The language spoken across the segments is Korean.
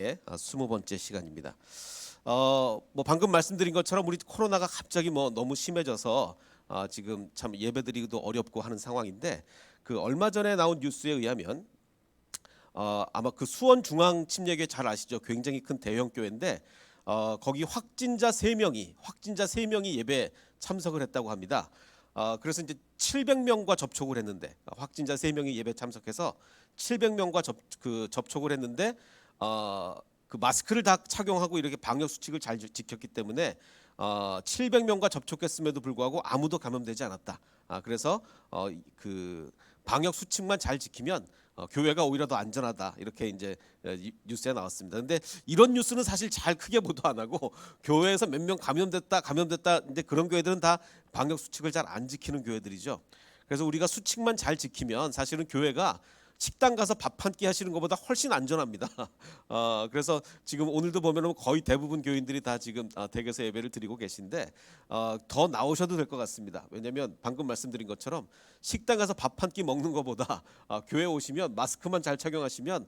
20번째 시간입니다. 뭐 방금 말씀드린 것처럼 우리 코로나가 갑자기 뭐 너무 심해져서 지금 참 예배드리기도 어렵고 하는 상황인데, 그 얼마 전에 나온 뉴스에 의하면 아마 그 수원 중앙 침례교회 잘 아시죠? 굉장히 큰 대형 교회인데 거기 확진자 3명이 예배에 참석을 했다고 합니다. 그래서 이제 700명과 접촉을 했는데, 확진자 3명이 예배 참석해서 700명과 접촉을 했는데 그 마스크를 다 착용하고 이렇게 방역 수칙을 잘 지켰기 때문에 700명과 접촉했음에도 불구하고 아무도 감염되지 않았다. 그래서 그 방역 수칙만 잘 지키면 교회가 오히려 더 안전하다, 이렇게 이제 뉴스에 나왔습니다. 근데 이런 뉴스는 사실 잘 크게 보도 안 하고, 교회에서 몇 명 감염됐다 이제 그런 교회들은 다 방역 수칙을 잘 안 지키는 교회들이죠. 그래서 우리가 수칙만 잘 지키면 사실은 교회가 식당 가서 밥 한 끼 하시는 것보다 훨씬 안전합니다. 그래서 지금 오늘도 보면 거의 대부분 교인들이 다 지금 댁에서 예배를 드리고 계신데 더 나오셔도 될 것 같습니다. 왜냐하면 방금 말씀드린 것처럼 식당 가서 밥 한 끼 먹는 것보다 교회 오시면 마스크만 잘 착용하시면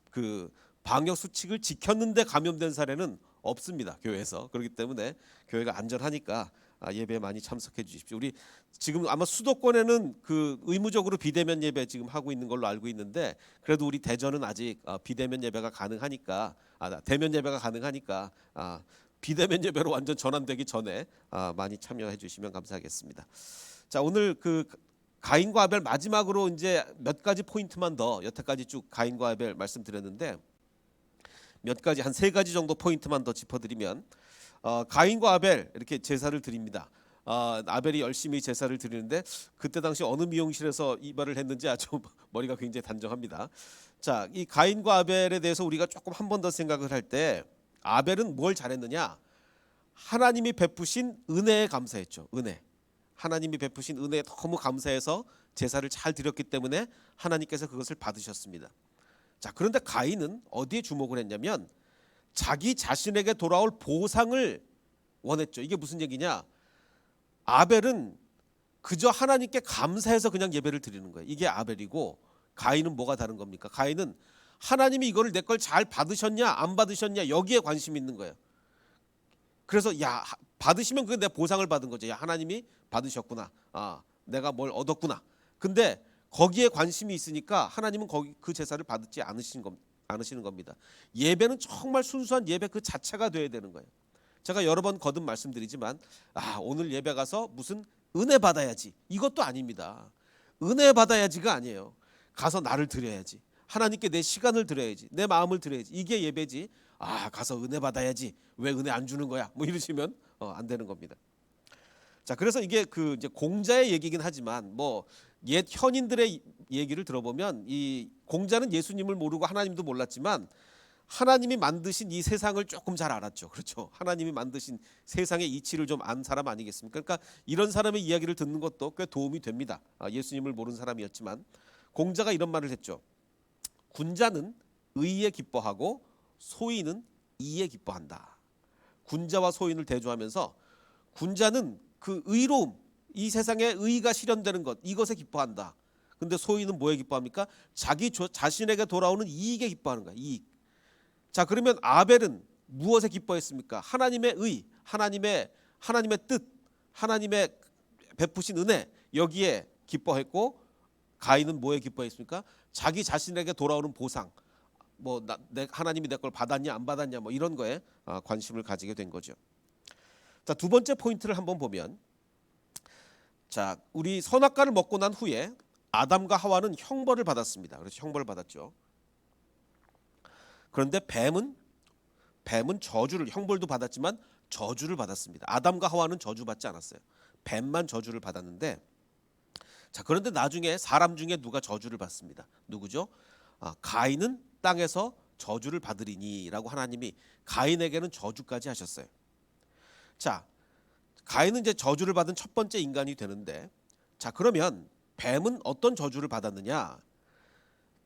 그 방역 수칙을 지켰는데 감염된 사례는 없습니다, 교회에서. 그렇기 때문에 교회가 안전하니까 예배에 많이 참석해 주십시오. 우리 지금 아마 수도권에는 그 의무적으로 비대면 예배 지금 하고 있는 걸로 알고 있는데, 그래도 우리 대전은 아직 비대면 예배가 가능하니까 대면 예배가 가능하니까 비대면 예배로 완전 전환되기 전에 많이 참여해 주시면 감사하겠습니다. 자, 오늘 그 가인과 아벨 마지막으로 이제 몇 가지 포인트만 더, 여태까지 쭉 가인과 아벨 말씀드렸는데 몇 가지, 한 3가지 정도 포인트만 더 짚어드리면, 가인과 아벨 이렇게 제사를 드립니다. 아벨이 열심히 제사를 드리는데 그때 당시 어느 미용실에서 이발을 했는지 아주 머리가 굉장히 단정합니다. 자, 이 가인과 아벨에 대해서 우리가 조금 한 번 더 생각을 할 때, 아벨은 뭘 잘했느냐? 하나님이 베푸신 은혜에 감사했죠. 하나님이 베푸신 은혜에 너무 감사해서 제사를 잘 드렸기 때문에 하나님께서 그것을 받으셨습니다. 자, 그런데 가인은 어디에 주목을 했냐면 자기 자신에게 돌아올 보상을 원했죠. 이게 무슨 얘기냐? 아벨은 그저 하나님께 감사해서 그냥 예배를 드리는 거예요. 이게 아벨이고, 가인은 뭐가 다른 겁니까? 가인은 하나님이 이거를 내 걸 잘 받으셨냐 안 받으셨냐, 여기에 관심이 있는 거예요. 그래서 야, 받으시면 그게 내 보상을 받은 거죠. 야, 하나님이 받으셨구나. 내가 뭘 얻었구나. 근데 거기에 관심이 있으니까 하나님은 거기 그 제사를 받지 않으시는 겁니다. 예배는 정말 순수한 예배 그 자체가 돼야 되는 거예요. 제가 여러 번 거듭 말씀드리지만 오늘 예배 가서 무슨 은혜 받아야지, 이것도 아닙니다. 은혜 받아야지가 아니에요. 가서 나를 드려야지, 하나님께 내 시간을 드려야지, 내 마음을 드려야지, 이게 예배지. 가서 은혜 받아야지, 왜 은혜 안 주는 거야, 뭐 이러시면 안 되는 겁니다. 자, 그래서 이게 그 이제 공자의 얘기긴 하지만 뭐 옛 현인들의 얘기를 들어보면 이 공자는 예수님을 모르고 하나님도 몰랐지만 하나님이 만드신 이 세상을 조금 잘 알았죠. 그렇죠? 하나님이 만드신 세상의 이치를 좀 안 사람 아니겠습니까? 그러니까 이런 사람의 이야기를 듣는 것도 꽤 도움이 됩니다. 예수님을 모르는 사람이었지만 공자가 이런 말을 했죠. 군자는 의에 기뻐하고 소인은 이에 기뻐한다. 군자와 소인을 대조하면서 군자는 그 의로움, 이 세상에 의가 실현되는 것, 이것에 기뻐한다. 근데 소인은 뭐에 기뻐합니까? 자기 자신에게 돌아오는 이익에 기뻐하는 거야. 이익. 자, 그러면 아벨은 무엇에 기뻐했습니까? 하나님의 의, 하나님의 뜻, 하나님의 베푸신 은혜, 여기에 기뻐했고, 가인은 뭐에 기뻐했습니까? 자기 자신에게 돌아오는 보상, 뭐 하나님이 내 걸 받았냐 안 받았냐, 뭐 이런 거에 관심을 가지게 된 거죠. 자, 두 번째 포인트를 한번 보면, 자, 우리 선악과를 먹고 난 후에 아담과 하와는 형벌을 받았습니다. 그래서 형벌을 받았죠. 그런데 뱀은 저주를, 형벌도 받았지만 저주를 받았습니다. 아담과 하와는 저주받지 않았어요. 뱀만 저주를 받았는데, 자, 그런데 나중에 사람 중에 누가 저주를 받습니다. 누구죠? 가인은 땅에서 저주를 받으리니라고 하나님이 가인에게는 저주까지 하셨어요. 자, 가인은 이제 저주를 받은 첫 번째 인간이 되는데, 자, 그러면 뱀은 어떤 저주를 받았느냐?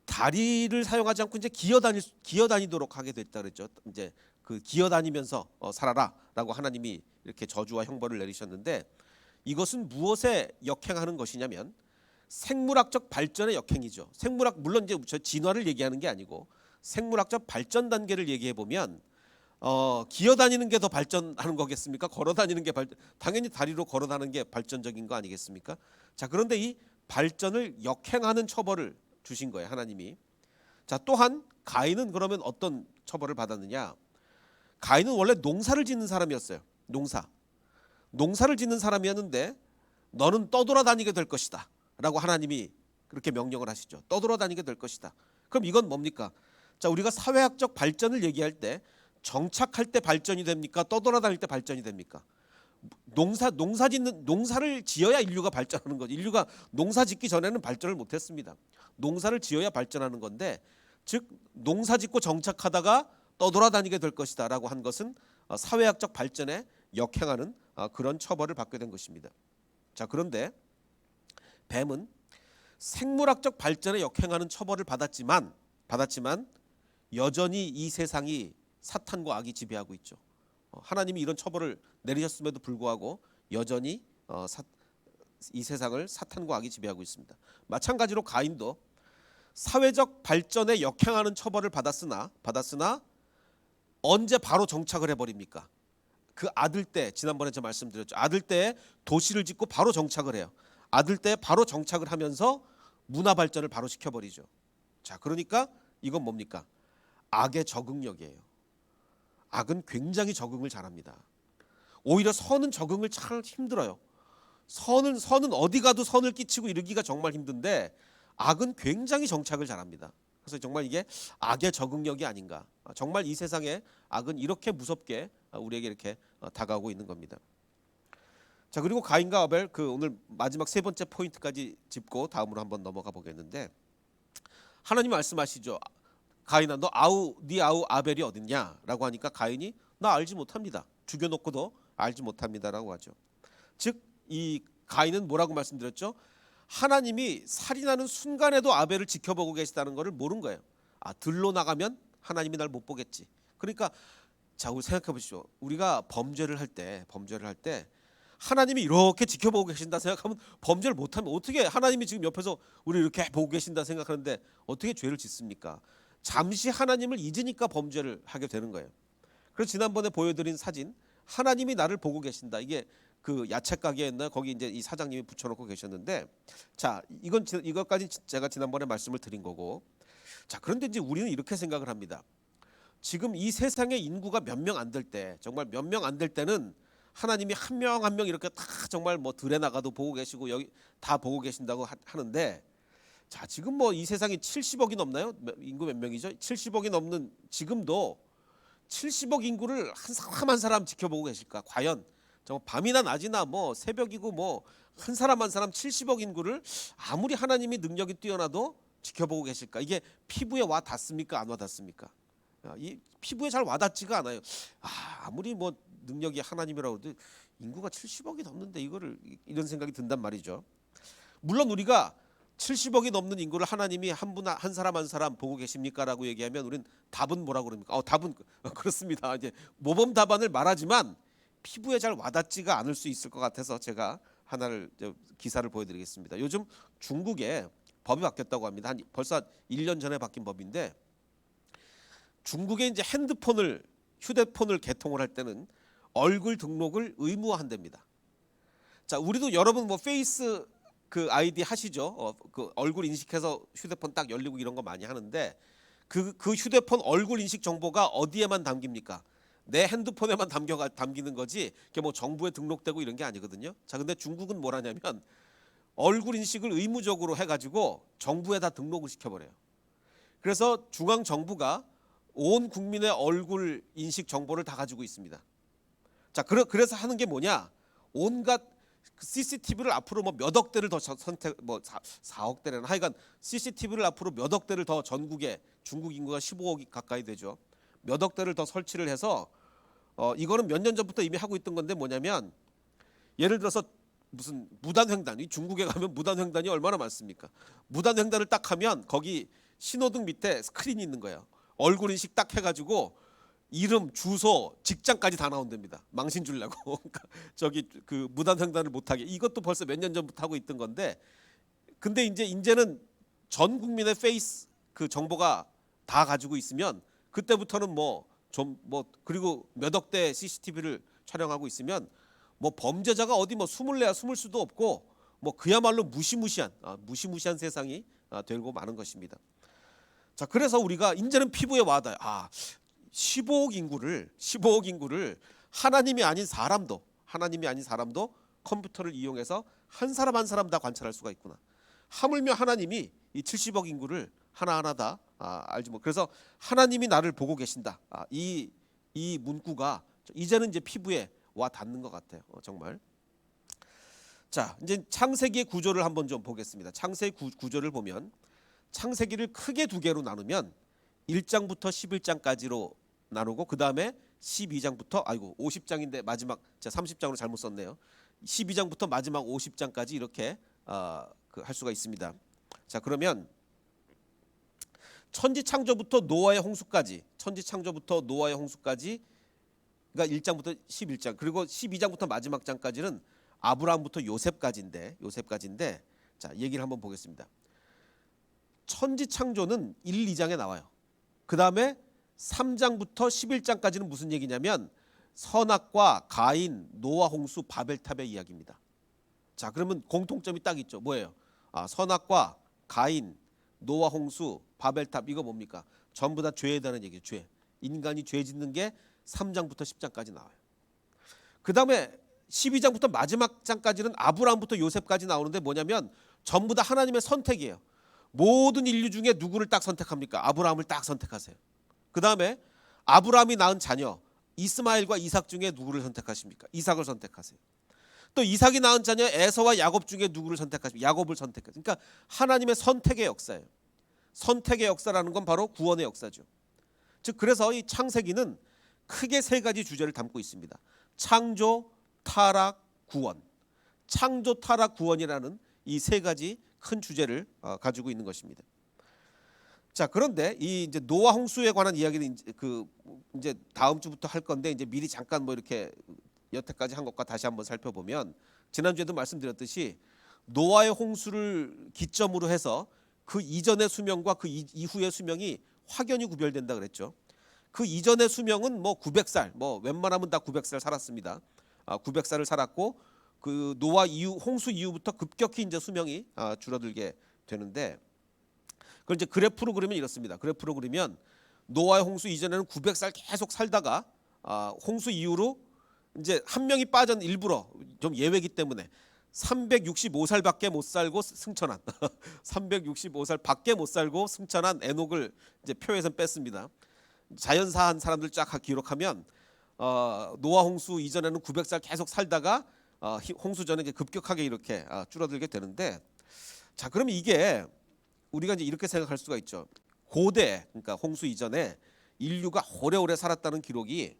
다리를 사용하지 않고 이제 기어다니도록 하게 됐다 그랬죠. 이제 그 기어다니면서 살아라라고 하나님이 이렇게 저주와 형벌을 내리셨는데, 이것은 무엇에 역행하는 것이냐면 생물학적 발전의 역행이죠. 물론 이제 진화를 얘기하는 게 아니고 생물학적 발전 단계를 얘기해 보면 기어 다니는 게 더 발전하는 거겠습니까? 걸어 다니는 게 당연히 다리로 걸어 다니는 게 발전적인 거 아니겠습니까? 자, 그런데 이 발전을 역행하는 처벌을 주신 거예요, 하나님이. 자, 또한 가인은 그러면 어떤 처벌을 받았느냐? 가인은 원래 농사를 짓는 사람이었어요. 농사를 짓는 사람이었는데 너는 떠돌아다니게 될 것이다 라고 하나님이 그렇게 명령을 하시죠. 떠돌아다니게 될 것이다. 그럼 이건 뭡니까? 자, 우리가 사회학적 발전을 얘기할 때 정착할 때 발전이 됩니까? 떠돌아다닐 때 발전이 됩니까? 농사를 지어야 인류가 발전하는 거죠. 인류가 농사 짓기 전에는 발전을 못했습니다. 농사를 지어야 발전하는 건데, 즉 농사 짓고 정착하다가 떠돌아다니게 될 것이다라고 한 것은 사회학적 발전에 역행하는 그런 처벌을 받게 된 것입니다. 자, 그런데 뱀은 생물학적 발전에 역행하는 처벌을 받았지만 여전히 이 세상이 사탄과 악이 지배하고 있죠. 하나님이 이런 처벌을 내리셨음에도 불구하고 여전히 이 세상을 사탄과 악이 지배하고 있습니다. 마찬가지로 가인도 사회적 발전에 역행하는 처벌을 받았으나 언제 바로 정착을 해버립니까? 그 아들 때, 지난번에 제가 말씀드렸죠. 아들 때에 도시를 짓고 바로 정착을 해요. 아들 때에 바로 정착을 하면서 문화 발전을 바로 시켜버리죠. 자, 그러니까 이건 뭡니까? 악의 적응력이에요. 악은 굉장히 적응을 잘합니다. 오히려 선은 적응을 참 힘들어요. 선은 어디 가도 선을 끼치고 이르기가 정말 힘든데 악은 굉장히 정착을 잘합니다. 그래서 정말 이게 악의 적응력이 아닌가. 정말 이 세상에 악은 이렇게 무섭게 우리에게 이렇게 다가오고 있는 겁니다. 자, 그리고 가인과 아벨, 오늘 마지막 세 번째 포인트까지 짚고 다음으로 한번 넘어가 보겠는데, 하나님 말씀하시죠. 가인아, 네 아우 아벨이 어딨냐라고 하니까 가인이 나 알지 못합니다. 죽여놓고도 알지 못합니다라고 하죠. 즉 이 가인은 뭐라고 말씀드렸죠? 하나님이 살인하는 순간에도 아벨을 지켜보고 계시다는 것을 모른 거예요. 들로 나가면 하나님이 날 못 보겠지. 그러니까 자, 우리 생각해 보시죠. 우리가 범죄를 할 때 하나님이 이렇게 지켜보고 계신다 생각하면 범죄를 못하면 어떻게 하나님이 지금 옆에서 우리 이렇게 보고 계신다 생각하는데 어떻게 죄를 짓습니까? 잠시 하나님을 잊으니까 범죄를 하게 되는 거예요. 그래서 지난번에 보여드린 사진, 하나님이 나를 보고 계신다. 이게 그 야채 가게였나 거기 이제 이 사장님이 붙여놓고 계셨는데, 자, 이것까지 제가 지난번에 말씀을 드린 거고, 자, 그런데 이제 우리는 이렇게 생각을 합니다. 지금 이 세상의 인구가 몇 명 안 될 때, 정말 몇 명 안 될 때는 하나님이 한 명 한 명 이렇게 다 정말 뭐 들에 나가도 보고 계시고 여기 다 보고 계신다고 하는데, 자, 지금 뭐 이 세상이 70억이 넘나요? 인구 몇 명이죠? 70억이 넘는 지금도 70억 인구를 한 사람 한 사람 지켜보고 계실까? 과연 정말 밤이나 낮이나 뭐 새벽이고 뭐 한 사람 한 사람 70억 인구를 아무리 하나님이 능력이 뛰어나도 지켜보고 계실까? 이게 피부에 와 닿습니까? 안 와 닿습니까? 이 피부에 잘 와닿지가 않아요. 아무리 뭐 능력이 하나님이라고 해도 인구가 70억이 넘는데 이거를, 이런 생각이 든단 말이죠. 물론 우리가 70억이 넘는 인구를 하나님이 한 사람 한 사람 보고 계십니까라고 얘기하면 우린 답은 뭐라고 그럽니까? 답은 그렇습니다. 이제 모범 답안을 말하지만 피부에 잘 와닿지가 않을 수 있을 것 같아서 제가 하나를 기사를 보여드리겠습니다. 요즘 중국에 법이 바뀌었다고 합니다. 벌써 1년 전에 바뀐 법인데, 중국에 이제 휴대폰을 개통을 할 때는 얼굴 등록을 의무화한답니다. 자, 우리도 여러분 뭐 페이스 아이디 하시죠? 그 얼굴 인식해서 휴대폰 딱 열리고 이런 거 많이 하는데, 그 휴대폰 얼굴 인식 정보가 어디에만 담깁니까? 내 핸드폰에만 담기는 거지, 그게 뭐 정부에 등록되고 이런 게 아니거든요. 자, 근데 중국은 뭐라냐면 얼굴 인식을 의무적으로 해가지고 정부에 다 등록을 시켜버려요. 그래서 중앙 정부가 온 국민의 얼굴 인식 정보를 다 가지고 있습니다. 자, 그래서 하는 게 뭐냐? 온갖 CCTV를 앞으로 뭐 몇 억 대를 더 선택, 뭐 4억 대래나, 하여간 CCTV를 앞으로 몇 억 대를 더, 전국에 중국 인구가 15억이 가까이 되죠. 몇 억 대를 더 설치를 해서 이거는 몇 년 전부터 이미 하고 있던 건데, 뭐냐면 예를 들어서 무슨 무단횡단, 이 중국에 가면 무단횡단이 얼마나 많습니까? 무단횡단을 딱 하면 거기 신호등 밑에 스크린이 있는 거예요. 얼굴 인식 딱 해가지고 이름, 주소, 직장까지 다 나온답니다. 망신 주려고. 저기 그 무단횡단을 못하게. 이것도 벌써 몇 년 전부터 하고 있던 건데, 근데 이제는 전 국민의 페이스 그 정보가 다 가지고 있으면 그때부터는 그리고 몇 억대 CCTV를 촬영하고 있으면 뭐 범죄자가 어디 뭐 숨을래야 숨을 수도 없고 뭐 그야말로 무시무시한 세상이 되고 마는 것입니다. 자, 그래서 우리가 이제는 피부에 와닿아요. 15억 인구를 하나님이 아닌 사람도 컴퓨터를 이용해서 한 사람 한 사람 다 관찰할 수가 있구나. 하물며 하나님이 이 70억 인구를 하나하나 다 알지 뭐. 그래서 하나님이 나를 보고 계신다. 이 문구가 이제는 이제 피부에 와 닿는 것 같아요. 정말. 자, 이제 창세기의 구조를 한번 좀 보겠습니다. 창세기 구조를 보면 창세기를 크게 두 개로 나누면 1장부터 11장까지로 나누고 그 다음에 12장부터 50장인데 마지막 제가 30장으로 잘못 썼네요. 12장부터 마지막 50장까지 이렇게 할 수가 있습니다. 자, 그러면 천지창조부터 노아의 홍수까지가 1장부터 11장, 그리고 12장부터 마지막 장까지는 아브라함부터 요셉까지인데 자, 얘기를 한번 보겠습니다. 천지창조는 1, 2장에 나와요. 그 다음에 3장부터 11장까지는 무슨 얘기냐면 선악과 가인, 노아, 홍수, 바벨탑의 이야기입니다. 자, 그러면 공통점이 딱 있죠. 뭐예요? 선악과 가인, 노아, 홍수, 바벨탑, 이거 뭡니까? 전부 다 죄에 대한 얘기예요. 죄. 인간이 죄 짓는 게 3장부터 10장까지 나와요. 그 다음에 12장부터 마지막 장까지는 아브라함부터 요셉까지 나오는데 뭐냐면 전부 다 하나님의 선택이에요. 모든 인류 중에 누구를 딱 선택합니까? 아브라함을 딱 선택하세요. 그 다음에 아브라함이 낳은 자녀 이스마엘과 이삭 중에 누구를 선택하십니까? 이삭을 선택하세요. 또 이삭이 낳은 자녀 에서와 야곱 중에 누구를 선택하십니까? 야곱을 선택하세요. 그러니까 하나님의 선택의 역사예요. 선택의 역사라는 건 바로 구원의 역사죠. 즉 그래서 이 창세기는 크게 세 가지 주제를 담고 있습니다. 창조, 타락, 구원. 창조, 타락, 구원이라는 이 세 가지 큰 주제를 가지고 있는 것입니다. 자, 그런데 이 이제 노아 홍수에 관한 이야기는 이제 다음 주부터 할 건데 이제 미리 잠깐 뭐 이렇게 여태까지 한 것과 다시 한번 살펴보면 지난주에도 말씀드렸듯이 노아의 홍수를 기점으로 해서 그 이전의 수명과 그 이후의 수명이 확연히 구별된다 그랬죠. 그 이전의 수명은 뭐 900살, 뭐 웬만하면 다 900살 살았습니다. 900살을 살았고 그 노아 이후 홍수 이후부터 급격히 이제 수명이 줄어들게 되는데 그걸 이제 그래프로 그리면 이렇습니다. 그래프로 그리면 노아의 홍수 이전에는 900살 계속 살다가 홍수 이후로 이제 한 명이 빠진 일부러 좀 예외이기 때문에 365살밖에 못 살고 승천한 365살밖에 못 살고 승천한 에녹을 이제 표에서 뺐습니다. 자연사한 사람들 쫙 기록하면 노아 홍수 이전에는 900살 계속 살다가 홍수 전에 이제 급격하게 이렇게 줄어들게 되는데 자, 그럼 이게 우리가 이제 이렇게 생각할 수가 있죠. 고대 그러니까 홍수 이전에 인류가 오래오래 살았다는 기록이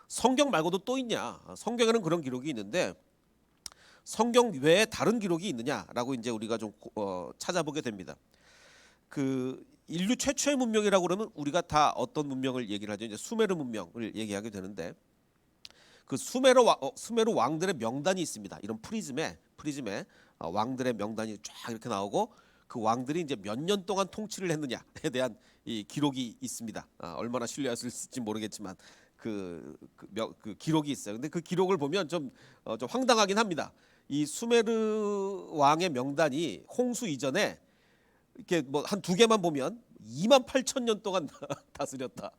성경 말고도 또 있냐? 성경에는 그런 기록이 있는데 성경 외에 다른 기록이 있느냐라고 이제 우리가 좀 찾아보게 됩니다. 그 인류 최초의 문명이라고 그러면 우리가 다 어떤 문명을 얘기를 하죠? 이제 수메르 문명을 얘기하게 되는데 그 수메르 왕들의 명단이 있습니다. 이런 프리즘에 왕들의 명단이 쫙 이렇게 나오고 그 왕들이 이제 몇 년 동안 통치를 했느냐에 대한 이 기록이 있습니다. 얼마나 신뢰할 수 있을지 모르겠지만 그 기록이 있어요. 근데 그 기록을 보면 좀 황당하긴 합니다. 이 수메르 왕의 명단이 홍수 이전에 이렇게 뭐 한 두 개만 보면 28,000년 동안 다스렸다.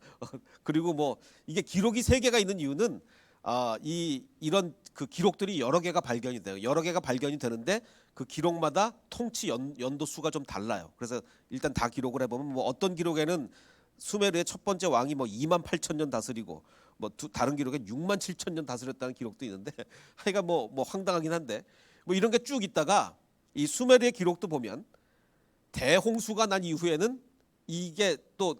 그리고 뭐 이게 기록이 세 개가 있는 이유는 이런 그 기록들이 여러 개가 발견이 돼요. 여러 개가 발견이 되는데 그 기록마다 통치 연도 수가 좀 달라요. 그래서 일단 다 기록을 해보면 뭐 어떤 기록에는 수메르의 첫 번째 왕이 뭐 28,000년 다스리고 뭐 다른 기록엔 67,000년 다스렸다는 기록도 있는데 하여간 뭐 황당하긴 한데 뭐 이런 게 쭉 있다가 이 수메르의 기록도 보면 대홍수가 난 이후에는 이게 또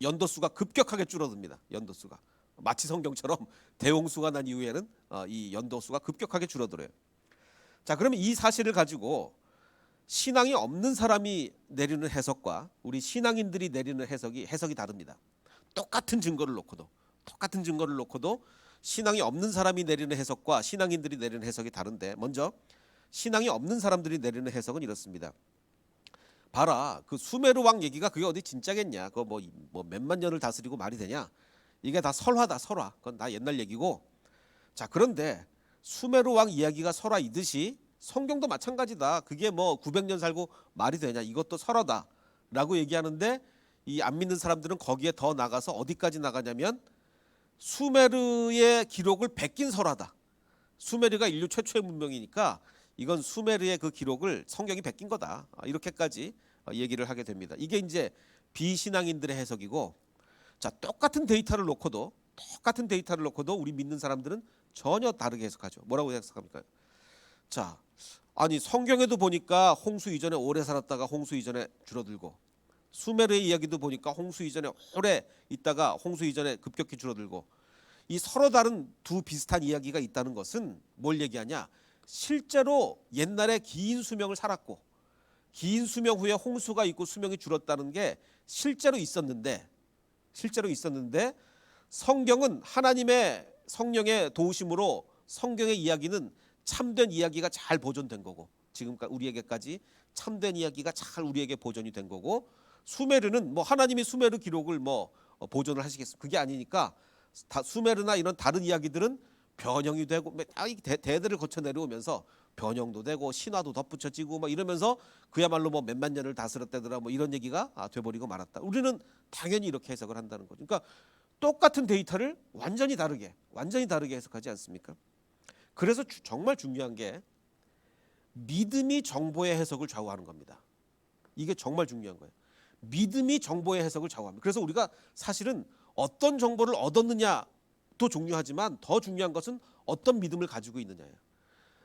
연도수가 급격하게 줄어듭니다. 연도수가 마치 성경처럼 대홍수가 난 이후에는 이 연도수가 급격하게 줄어들어요. 자, 그러면 이 사실을 가지고 신앙이 없는 사람이 내리는 해석과 우리 신앙인들이 내리는 해석이 다릅니다. 똑같은 증거를 놓고도 신앙이 없는 사람이 내리는 해석과 신앙인들이 내리는 해석이 다른데 먼저 신앙이 없는 사람들이 내리는 해석은 이렇습니다. 봐라, 그 수메르 왕 얘기가 그게 어디 진짜겠냐? 그거 뭐 몇만 년을 다스리고 말이 되냐? 이게 다 설화다, 설화. 그건 다 옛날 얘기고. 자, 그런데 수메르 왕 이야기가 설화이듯이 성경도 마찬가지다. 그게 뭐 900년 살고 말이 되냐? 이것도 설화다라고 얘기하는데 이 안 믿는 사람들은 거기에 더 나가서 어디까지 나가냐면 수메르의 기록을 베낀 설화다. 수메르가 인류 최초의 문명이니까 이건 수메르의 그 기록을 성경이 베낀 거다. 이렇게까지 얘기를 하게 됩니다. 이게 이제 비신앙인들의 해석이고, 자, 똑같은 데이터를 놓고도 우리 믿는 사람들은 전혀 다르게 해석하죠. 뭐라고 해석합니까? 자, 아니 성경에도 보니까 홍수 이전에 오래 살았다가 홍수 이전에 줄어들고, 수메르의 이야기도 보니까 홍수 이전에 오래 있다가 홍수 이전에 급격히 줄어들고, 이 서로 다른 두 비슷한 이야기가 있다는 것은 뭘 얘기하냐? 실제로 옛날에 긴 수명을 살았고 긴 수명 후에 홍수가 있고 수명이 줄었다는 게 실제로 있었는데 성경은 하나님의 성령의 도우심으로 성경의 이야기는 참된 이야기가 잘 보존된 거고, 지금까지 우리에게까지 참된 이야기가 잘 우리에게 보존이 된 거고, 수메르는 뭐 하나님이 수메르 기록을 뭐 보존을 하시겠습니까? 그게 아니니까 수메르나 이런 다른 이야기들은 변형이 되고 대들을 거쳐 내려오면서 변형도 되고 신화도 덧붙여지고 막 이러면서 그야말로 뭐 몇만 년을 다스렸다더라 뭐 이런 얘기가 돼버리고 말았다. 우리는 당연히 이렇게 해석을 한다는 거죠. 그러니까 똑같은 데이터를 완전히 다르게 해석하지 않습니까? 그래서 정말 중요한 게 믿음이 정보의 해석을 좌우하는 겁니다. 이게 정말 중요한 거예요. 믿음이 정보의 해석을 좌우합니다. 그래서 우리가 사실은 어떤 정보를 얻었느냐도 중요하지만 더 중요한 것은 어떤 믿음을 가지고 있느냐예요.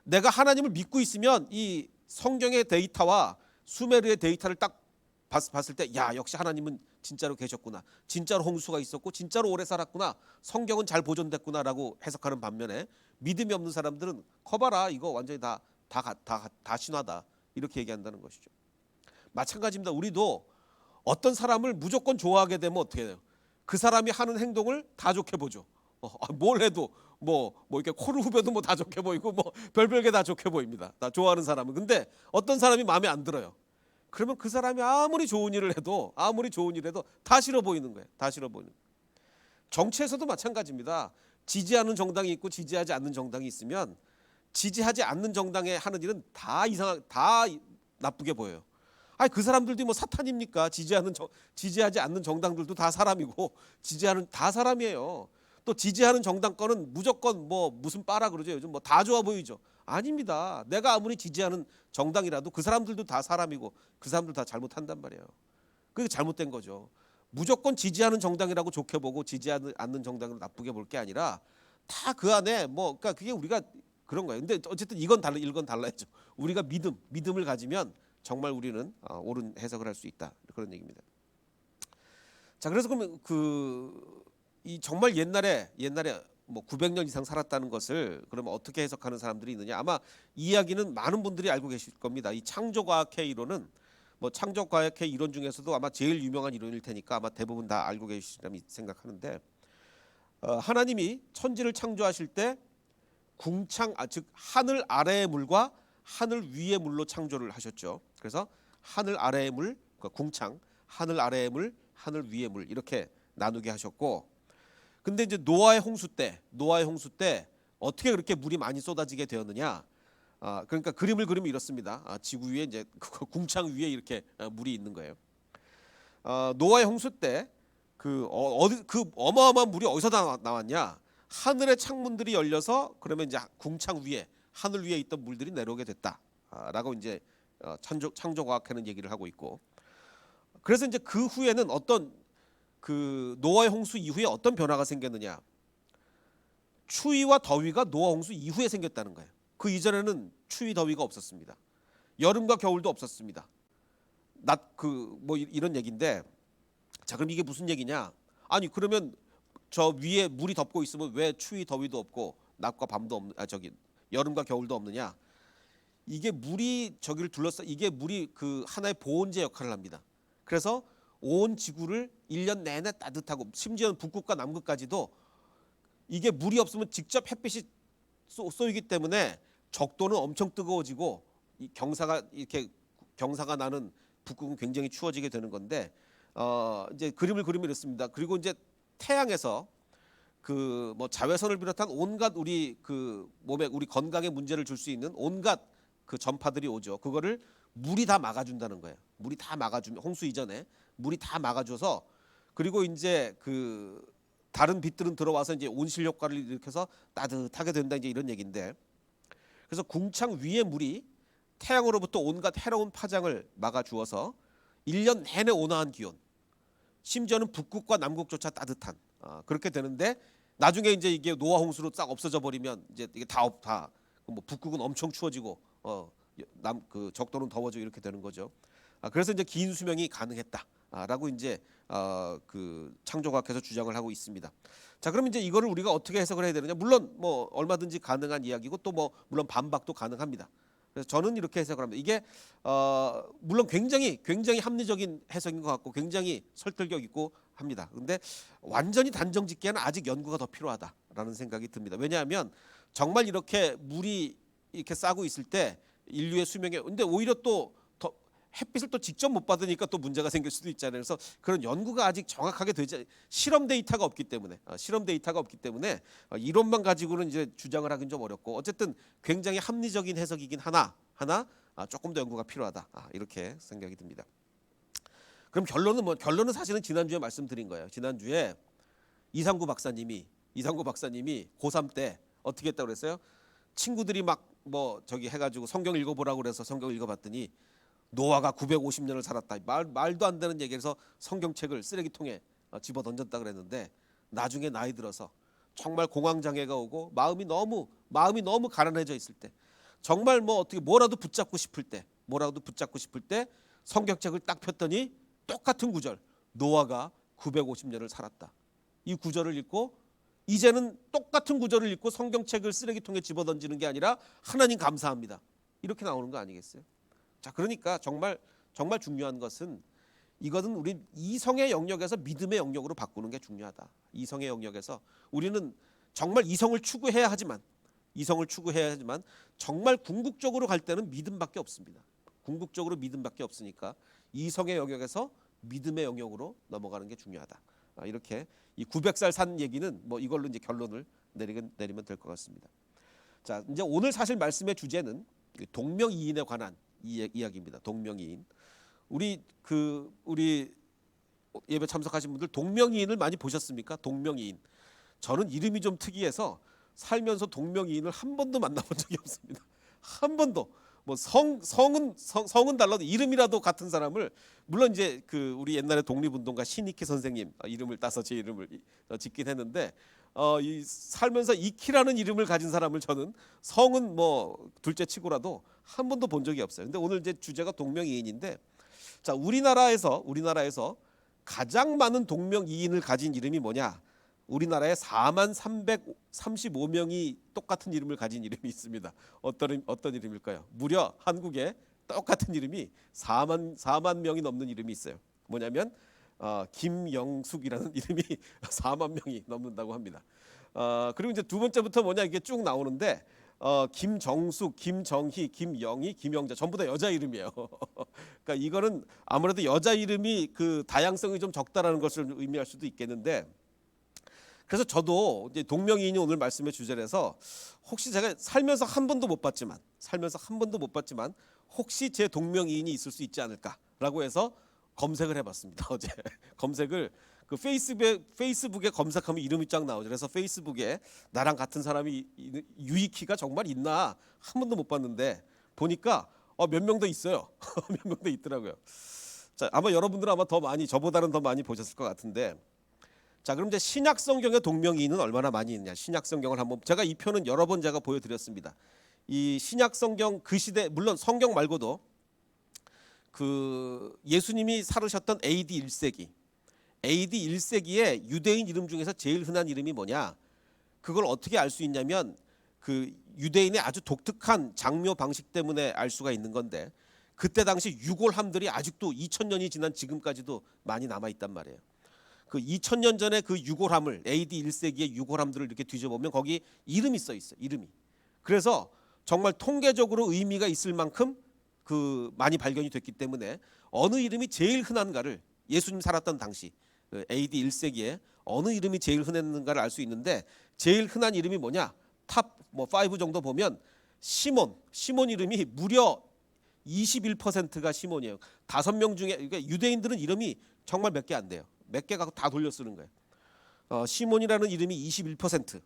내가 하나님을 믿고 있으면 이 성경의 데이터와 수메르의 데이터를 딱 봤을 때, 야, 역시 하나님은 진짜로 계셨구나, 진짜로 홍수가 있었고 진짜로 오래 살았구나, 성경은 잘 보존됐구나라고 해석하는 반면에 믿음이 없는 사람들은 커봐라, 이거 완전히 다 신화다, 이렇게 얘기한다는 것이죠. 마찬가지입니다. 우리도 어떤 사람을 무조건 좋아하게 되면 어떻게 돼요? 그 사람이 하는 행동을 다 좋게 보죠. 뭘 해도 뭐 이렇게 코를 후벼도 뭐 다 좋게 보이고 뭐 별게 다 좋게 보입니다. 나 좋아하는 사람은. 근데 어떤 사람이 마음에 안 들어요. 그러면 그 사람이 아무리 좋은 일을 해도 다 싫어 보이는 거예요. 다 싫어 보이는. 정치에서도 마찬가지입니다. 지지하는 정당이 있고 지지하지 않는 정당이 있으면 지지하지 않는 정당에 하는 일은 다 나쁘게 보여요. 아니 그 사람들도 뭐 사탄입니까? 지지하지 않는 정당들도 다 사람이고 지지하는 다 사람이에요. 또 지지하는 정당 거는 무조건 뭐 무슨 빠라 그러죠. 요즘 뭐 다 좋아 보이죠. 아닙니다. 내가 아무리 지지하는 정당이라도 그 사람들도 다 사람이고 그 사람들 다 잘못한단 말이에요. 그게 잘못된 거죠. 무조건 지지하는 정당이라고 좋게 보고 지지하지 않는 정당을 나쁘게 볼 게 아니라 다 그 안에 뭐 그러니까 그게 우리가 그런 거예요. 근데 어쨌든 이건 달라야죠. 우리가 믿음을 가지면 정말 우리는 옳은 해석을 할 수 있다, 그런 얘기입니다. 자, 그래서 그러면 이 정말 옛날에 뭐 900년 이상 살았다는 것을 그러면 어떻게 해석하는 사람들이 있느냐? 아마 이 이야기는 많은 분들이 알고 계실 겁니다. 이 창조과학의 이론은 뭐 창조과학의 이론 중에서도 아마 제일 유명한 이론일 테니까 아마 대부분 다 알고 계시리라 생각하는데, 하나님이 천지를 창조하실 때 즉 하늘 아래의 물과 하늘 위의 물로 창조를 하셨죠. 그래서 하늘 아래의 물, 그러니까 궁창, 하늘 아래의 물, 하늘 위의 물 이렇게 나누게 하셨고, 근데 이제 노아의 홍수 때 어떻게 그렇게 물이 많이 쏟아지게 되었느냐? 그러니까 그림을 그리면 이렇습니다. 지구 위에 이제 궁창 위에 이렇게 물이 있는 거예요. 노아의 홍수 때 그 어마어마한 물이 어디서 나왔냐? 하늘의 창문들이 열려서 그러면 이제 궁창 위에 하늘 위에 있던 물들이 내려오게 됐다라고 이제 창조과학회는 얘기를 하고 있고, 그래서 이제 그 후에는 그 노아의 홍수 이후에 어떤 변화가 생겼느냐? 추위와 더위가 노아 홍수 이후에 생겼다는 거예요. 그 이전에는 추위 더위가 없었습니다. 여름과 겨울도 없었습니다. 뭐 이런 얘기인데, 자, 그럼 이게 무슨 얘기냐? 아니 그러면 저 위에 물이 덮고 있으면 왜 추위 더위도 없고 낮과 밤도 여름과 겨울도 없느냐? 이게 물이 저기를 이게 물이 그 하나의 보온제 역할을 합니다. 그래서 온 지구를 1년 내내 따뜻하고, 심지어는 북극과 남극까지도 이게 물이 없으면 직접 햇빛이 쏘이기 때문에 적도는 엄청 뜨거워지고 이 경사가 나는 북극은 굉장히 추워지게 되는 건데 이제 그림을 그리면 이렇습니다. 그리고 이제 태양에서 그 뭐 자외선을 비롯한 온갖 우리 그 몸에 우리 건강에 문제를 줄 수 있는 온갖 그 전파들이 오죠. 그거를 물이 다 막아준다는 거예요. 물이 다 막아주면 홍수 이전에 물이 다 막아줘서 그리고 이제 그 다른 빛들은 들어와서 이제 온실 효과를 일으켜서 따뜻하게 된다 이제 이런 얘기인데 그래서 궁창 위의 물이 태양으로부터 온갖 해로운 파장을 막아주어서 1년 내내 온화한 기온 심지어는 북극과 남극조차 따뜻한 그렇게 되는데 나중에 이제 이게 노화 홍수로 싹 없어져 버리면 이제 이게 다 뭐 북극은 엄청 추워지고 남 그 적도는 더워지고 이렇게 되는 거죠. 그래서 이제 긴 수명이 가능했다라고 이제 그 창조과학에서 주장을 하고 있습니다. 자, 그럼 이제 이거를 우리가 어떻게 해석을 해야 되느냐? 물론 뭐 얼마든지 가능한 이야기고 또 뭐 물론 반박도 가능합니다. 그래서 저는 이렇게 해석을 합니다. 이게 물론 굉장히 합리적인 해석인 것 같고 굉장히 설득력 있고 합니다. 그런데 완전히 단정짓기에는 아직 연구가 더 필요하다라는 생각이 듭니다. 왜냐하면 정말 이렇게 물이 이렇게 싸고 있을 때 인류의 수명에 근데 오히려 또 더 햇빛을 또 직접 못 받으니까 또 문제가 생길 수도 있잖아요. 그래서 그런 연구가 아직 정확하게 되지 실험 데이터가 없기 때문에 이론만 가지고는 이제 주장을 하긴 좀 어렵고 어쨌든 굉장히 합리적인 해석이긴 하나 조금 더 연구가 필요하다 이렇게 생각이 듭니다. 그럼 결론은 사실은 지난주에 말씀드린 거예요. 지난주에 이상구 박사님이 고3 때 어떻게 했다고 그랬어요? 친구들이 막 뭐 저기 해가지고 성경 읽어보라고 그래서 성경 읽어봤더니 노아가 950년을 살았다. 말도 안 되는 얘기해서 성경책을 쓰레기통에 집어 던졌다 그랬는데 나중에 나이 들어서 정말 공황장애가 오고 마음이 너무 가난해져 있을 때 정말 뭐 어떻게 뭐라도 붙잡고 싶을 때 성경책을 딱 폈더니 똑같은 구절 노아가 950년을 살았다. 이 구절을 읽고 이제는 똑같은 구절을 읽고 성경책을 쓰레기통에 집어던지는 게 아니라 하나님 감사합니다. 이렇게 나오는 거 아니겠어요? 자, 그러니까 정말 중요한 것은 이것은 우리 이성의 영역에서 믿음의 영역으로 바꾸는 게 중요하다. 이성의 영역에서 우리는 정말 이성을 추구해야 하지만 정말 궁극적으로 갈 때는 믿음밖에 없습니다. 궁극적으로 믿음밖에 없으니까 이성의 영역에서 믿음의 영역으로 넘어가는 게 중요하다. 이렇게 이 900살 산 얘기는 뭐 이걸로 이제 결론을 내리면 될 것 같습니다. 자, 이제 오늘 사실 말씀의 주제는 동명이인에 관한 이야기입니다. 동명이인. 우리 예배 참석하신 분들 동명이인을 많이 보셨습니까? 동명이인. 저는 이름이 좀 특이해서 살면서 동명이인을 한 번도 만나본 적이 없습니다. 한 번도. 뭐 성은 달라도 이름이라도 같은 사람을 물론 이제 그 우리 옛날에 독립운동가 신익희 선생님 이름을 따서 제 이름을 짓긴 했는데 이 살면서 이키라는 이름을 가진 사람을 저는 성은 뭐 둘째치고라도 한 번도 본 적이 없어요. 근데 오늘 이제 주제가 동명이인인데 자 우리나라에서 가장 많은 동명이인을 가진 이름이 뭐냐? 우리나라에 4335명이 똑같은 이름을 가진 이름이 있습니다. 어떤 이름일까요? 무려 한국에 똑같은 이름이 4만 명이 넘는 이름이 있어요. 뭐냐면 김영숙이라는 이름이 4만 명이 넘는다고 합니다. 그리고 이제 두 번째부터 뭐냐 이게 쭉 나오는데 김정숙, 김정희, 김영희, 김영자 전부 다 여자 이름이에요. 그러니까 이거는 아무래도 여자 이름이 그 다양성이 좀 적다라는 것을 의미할 수도 있겠는데 그래서 저도 이제 동명이인이 오늘 말씀의 주제라서 혹시 제가 살면서 한 번도 못 봤지만 혹시 제 동명이인이 있을 수 있지 않을까라고 해서 검색을 해봤습니다. 어제 검색을 그 페이스북에 검색하면 이름이 쫙 나오죠. 그래서 페이스북에 나랑 같은 사람이 유이키가 정말 있나 한 번도 못 봤는데 보니까 몇 명 더 있어요. 몇 명 더 있더라고요. 자, 아마 여러분들은 저보다는 더 많이 보셨을 것 같은데. 자, 그럼 이제 신약 성경의 동명이인은 얼마나 많이 있냐? 신약 성경을 한번 제가 이 표는 여러 번 제가 보여드렸습니다. 이 신약 성경 그 시대 물론 성경 말고도 그 예수님이 살으셨던 AD 1세기에 유대인 이름 중에서 제일 흔한 이름이 뭐냐? 그걸 어떻게 알 수 있냐면 그 유대인의 아주 독특한 장묘 방식 때문에 알 수가 있는 건데 그때 당시 유골함들이 아직도 2000년이 지난 지금까지도 많이 남아 있단 말이에요. 그 2000년 전에 그 유골함을 AD 1세기의 유골함들을 이렇게 뒤져보면 거기 이름이 써 있어요. 이름이. 그래서 정말 통계적으로 의미가 있을 만큼 그 많이 발견이 됐기 때문에 어느 이름이 제일 흔한가를 예수님 살았던 당시 AD 1세기에 어느 이름이 제일 흔했는가를 알 수 있는데 제일 흔한 이름이 뭐냐? 탑 뭐 5 정도 보면 시몬 이름이 무려 21%가 시몬이에요. 5명 중에 그러니까 유대인들은 이름이 정말 몇 개 안 돼요. 몇 개 갖고 다 돌려 쓰는 거예요. 시몬이라는 이름이 21%.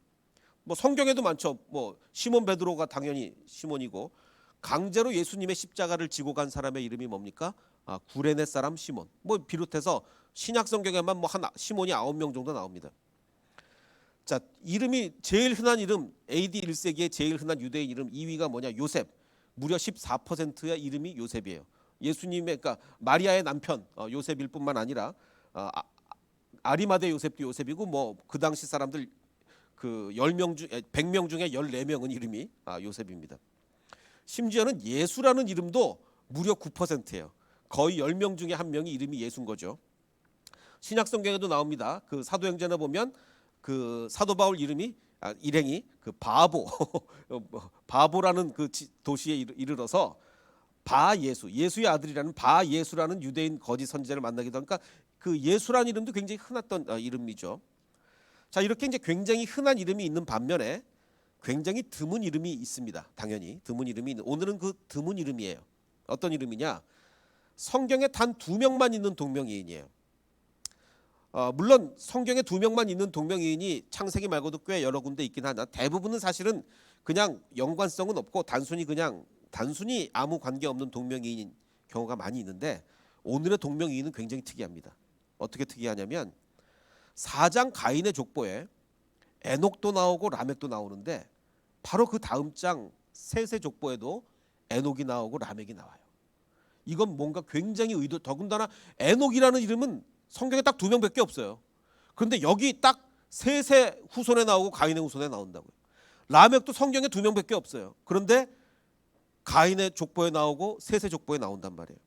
뭐 성경에도 많죠. 뭐 시몬 베드로가 당연히 시몬이고 강제로 예수님의 십자가를 지고 간 사람의 이름이 뭡니까? 구레네 사람 시몬. 뭐 비롯해서 신약 성경에만 뭐 한 시몬이 9명 정도 나옵니다. 자, 이름이 제일 흔한 이름 AD 1세기에 제일 흔한 유대인 이름 2위가 뭐냐? 요셉. 무려 14%의 이름이 요셉이에요. 예수님의 그러니까 마리아의 남편 요셉일 뿐만 아니라 아리마대 요셉도 요셉이고 뭐 그 당시 사람들 그 10명 중 100명 중에 14명은 이름이 요셉입니다. 심지어는 예수라는 이름도 무려 9%예요. 거의 10명 중에 한 명이 이름이 예수인 거죠. 신약 성경에도 나옵니다. 그 사도행전에 보면 그 사도 바울 이름이 일행이 그 바보라는 그 도시에 이르러서 예수의 아들이라는 예수라는 유대인 거짓 선지자를 만나기도 하니까 그 예수라는 이름도 굉장히 흔했던 이름이죠. 자, 이렇게 이제 굉장히 흔한 이름이 있는 반면에 굉장히 드문 이름이 있습니다. 당연히 드문 이름이 있는 오늘은 그 드문 이름이에요. 어떤 이름이냐? 성경에 단 2명만 있는 동명이인이에요. 물론 성경에 2명만 있는 동명이인이 창세기 말고도 꽤 여러 군데 있긴 하나 대부분은 사실은 그냥 연관성은 없고 단순히 아무 관계 없는 동명이인인 경우가 많이 있는데 오늘의 동명이인은 굉장히 특이합니다. 어떻게 특이하냐면 4장 가인의 족보에 에녹도 나오고 라멕도 나오는데 바로 그 다음 장 셋의 족보에도 에녹이 나오고 라멕이 나와요. 이건 뭔가 굉장히 더군다나 에녹이라는 이름은 성경에 딱 2명밖에 없어요. 그런데 여기 딱 셋의 후손에 나오고 가인의 후손에 나온다고요. 라멕도 성경에 2명밖에 없어요. 그런데 가인의 족보에 나오고 셋의 족보에 나온단 말이에요.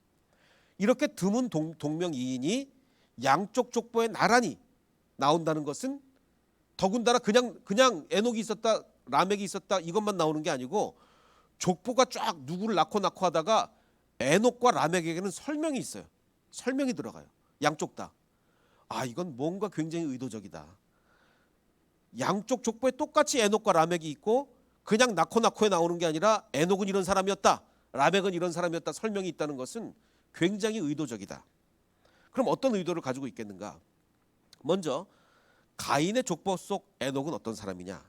이렇게 드문 동명이인이 양쪽 족보에 나란히 나온다는 것은 더군다나 그냥 에녹이 있었다 라멕이 있었다 이것만 나오는 게 아니고 족보가 쫙 누구를 낳고 하다가 에녹과 라멕에게는 설명이 있어요. 설명이 들어가요. 양쪽 다. 이건 뭔가 굉장히 의도적이다. 양쪽 족보에 똑같이 에녹과 라멕이 있고 그냥 낳고에 나오는 게 아니라 에녹은 이런 사람이었다. 라멕은 이런 사람이었다. 설명이 있다는 것은 굉장히 의도적이다. 그럼 어떤 의도를 가지고 있겠는가? 먼저 가인의 족보 속 에녹은 어떤 사람이냐?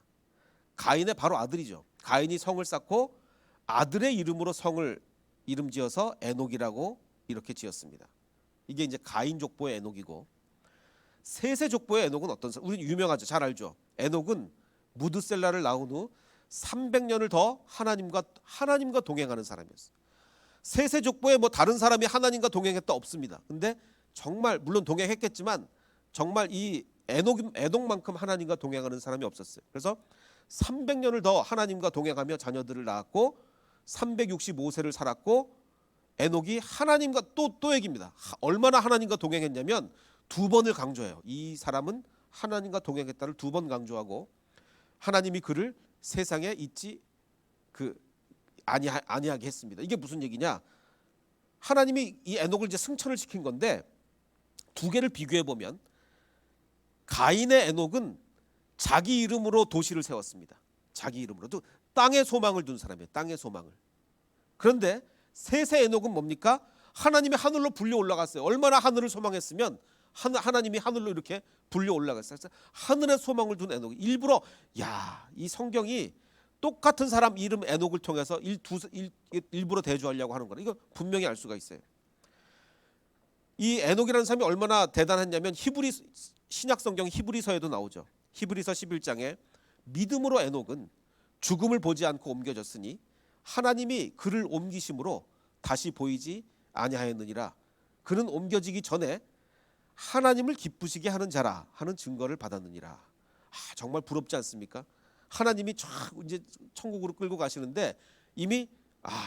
가인의 바로 아들이죠. 가인이 성을 쌓고 아들의 이름으로 성을 이름 지어서 에녹이라고 이렇게 지었습니다. 이게 이제 가인 족보의 에녹이고 셋의 족보의 에녹은 어떤 사람? 우리 유명하죠. 잘 알죠. 에녹은 무드셀라를 낳은 후 300년을 더 하나님과 동행하는 사람이었어요. 셋의 족보에 뭐 다른 사람이 하나님과 동행했다 없습니다. 근데 정말 물론 동행했겠지만 정말 이 에녹만큼 하나님과 동행하는 사람이 없었어요. 그래서 300년을 더 하나님과 동행하며 자녀들을 낳았고 365세를 살았고 에녹이 하나님과 또 얘기입니다. 얼마나 하나님과 동행했냐면 2번을 강조해요. 이 사람은 하나님과 동행했다를 2번 강조하고 하나님이 그를 세상에 있지 아니하게 했습니다. 이게 무슨 얘기냐? 하나님이 이 에녹을 이제 승천을 시킨 건데 두 개를 비교해 보면 가인의 에녹은 자기 이름으로 도시를 세웠습니다. 자기 이름으로 땅에 소망을 둔 사람이에요. 땅에 소망을. 그런데 셋의 에녹은 뭡니까? 하나님이 하늘로 불려 올라갔어요. 얼마나 하늘을 소망했으면 하나님이 하늘로 이렇게 불려 올라갔어요. 하늘에 소망을 둔 에녹. 일부러 이 성경이 똑같은 사람 이름 에녹을 통해서 일부러 대조하려고 하는 거라. 이거 분명히 알 수가 있어요. 이 에녹이라는 사람이 얼마나 대단했냐면 신약 성경 히브리서에도 나오죠. 히브리서 11장에 믿음으로 에녹은 죽음을 보지 않고 옮겨졌으니 하나님이 그를 옮기심으로 다시 보이지 아니하였느니라. 그는 옮겨지기 전에 하나님을 기쁘시게 하는 자라 하는 증거를 받았느니라. 정말 부럽지 않습니까? 하나님이 이제 천국으로 끌고 가시는데 이미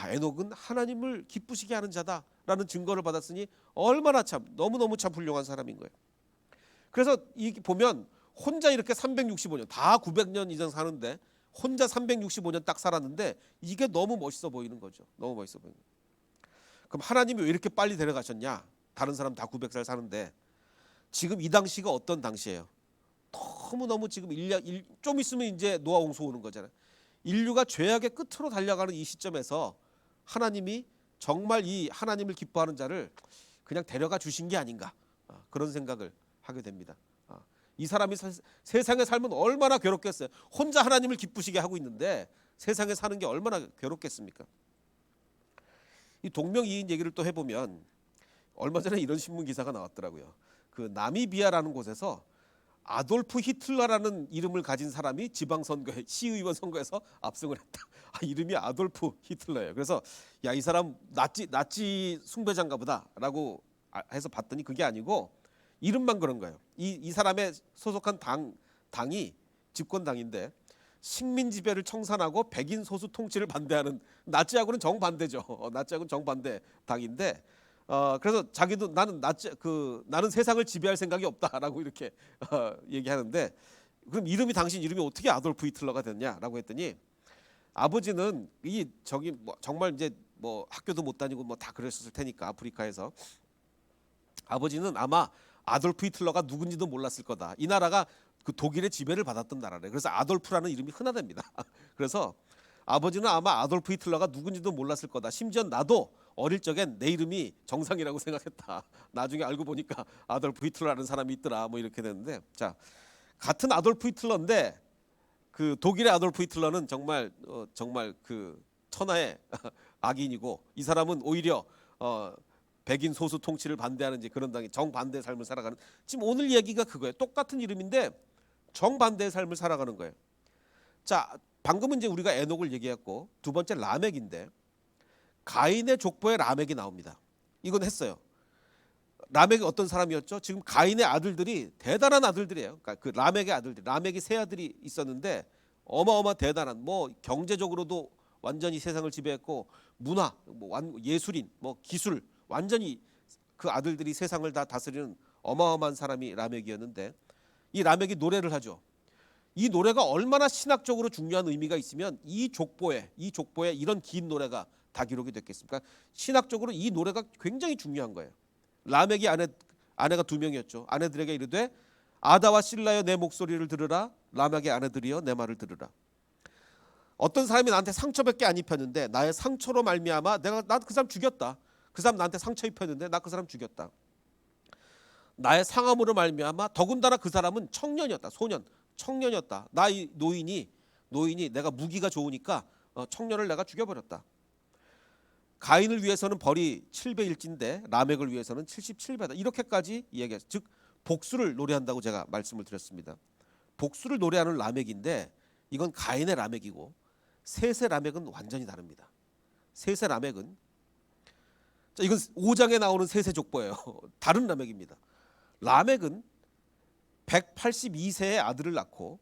에녹은 하나님을 기쁘시게 하는 자다라는 증거를 받았으니 얼마나 너무너무 훌륭한 사람인 거예요. 그래서 보면 혼자 이렇게 365년 다 900년 이상 사는데 혼자 365년 딱 살았는데 이게 너무 멋있어 보이는 거죠. 너무 멋있어 보이는 거예요. 그럼 하나님이 왜 이렇게 빨리 데려가셨냐? 다른 사람 다 900살 사는데. 지금 이 당시가 어떤 당시예요? 너무너무 지금 좀 있으면 이제 노아 홍수 오는 거잖아요. 인류가 죄악의 끝으로 달려가는 이 시점에서 하나님이 정말 이 하나님을 기뻐하는 자를 그냥 데려가 주신 게 아닌가, 그런 생각을 하게 됩니다. 이 사람이 세상에 살면 얼마나 괴롭겠어요. 혼자 하나님을 기쁘시게 하고 있는데 세상에 사는 게 얼마나 괴롭겠습니까? 이 동명이인 얘기를 또 해보면 얼마 전에 이런 신문 기사가 나왔더라고요. 그 나미비아라는 곳에서 아돌프 히틀러라는 이름을 가진 사람이 지방선거에 시의원 선거에서 압승을 했다. 이름이 아돌프 히틀러예요. 그래서 야, 이 사람 나치 숭배자인가 보다라고 해서 봤더니 그게 아니고 이름만 그런 거예요. 이 사람의 소속한 당이 집권당인데 식민 지배를 청산하고 백인 소수 통치를 반대하는, 나치하고는 정반대죠. 나치하고는 정반대 당인데 그래서 자기도 나는 세상을 지배할 생각이 없다라고 이렇게 얘기하는데, 그럼 당신 이름이 어떻게 아돌프 히틀러가 됐냐라고 했더니 아버지는 정말 이제 뭐 학교도 못 다니고 뭐 다 그랬었을 테니까 아프리카에서 아버지는 아마 아돌프 히틀러가 누군지도 몰랐을 거다. 이 나라가 그 독일의 지배를 받았던 나라래. 그래서 아돌프라는 이름이 흔하답니다. 그래서 아버지는 아마 아돌프 히틀러가 누군지도 몰랐을 거다. 심지어 나도 어릴 적엔 내 이름이 정상이라고 생각했다. 나중에 알고 보니까 아돌프 히틀러라는 사람이 있더라. 뭐 이렇게 됐는데, 자, 같은 아돌프 히틀러인데 그 독일의 아돌프 히틀러는 정말 그 천하의 악인이고, 이 사람은 오히려 백인 소수 통치를 반대하는 이제 그런 당이 정반대의 삶을 살아가는, 지금 오늘 얘기가 그거예요. 똑같은 이름인데 정반대의 삶을 살아가는 거예요. 자, 방금은 이제 우리가 에녹을 얘기했고, 두 번째 라멕인데 가인의 족보에 라멕이 나옵니다. 이건 했어요. 라멕이 어떤 사람이었죠? 지금 가인의 아들들이 대단한 아들들이에요. 그러니까 그 라멕의 아들들, 라멕이 세 아들이 있었는데 어마어마 대단한, 뭐 경제적으로도 완전히 세상을 지배했고, 문화, 뭐 예술인, 뭐 기술, 완전히 그 아들들이 세상을 다 다스리는 어마어마한 사람이 라멕이었는데, 이 라멕이 노래를 하죠. 이 노래가 얼마나 신학적으로 중요한 의미가 있으면 이 족보에 이런 긴 노래가 다 기록이 됐겠습니까? 신학적으로 이 노래가 굉장히 중요한 거예요. 라멕이 아내가 두 명이었죠. 아내들에게 이르되 아다와 실라여 내 목소리를 들으라, 라멕의 아내들이여 내 말을 들으라. 어떤 사람이 나한테 상처밖에 안 입혔는데 나의 상처로 말미암아 나 그 사람 죽였다. 그 사람 나한테 상처 입혔는데 나 그 사람 죽였다. 나의 상함으로 말미암아 더군다나 그 사람은 청년이었다. 청년이었다. 나 이 노인이 내가 무기가 좋으니까 청년을 내가 죽여버렸다. 가인을 위해서는 벌이 7배일진데 라멕을 위해서는 77배다. 이렇게까지 이야기했어요. 즉 복수를 노래한다고 제가 말씀을 드렸습니다. 복수를 노래하는 라멕인데 이건 가인의 라멕이고, 셋의 라멕은 완전히 다릅니다. 셋의 라멕은, 자, 이건 5장에 나오는 셋의 족보예요. 다른 라멕입니다. 라멕은 182세의 아들을 낳고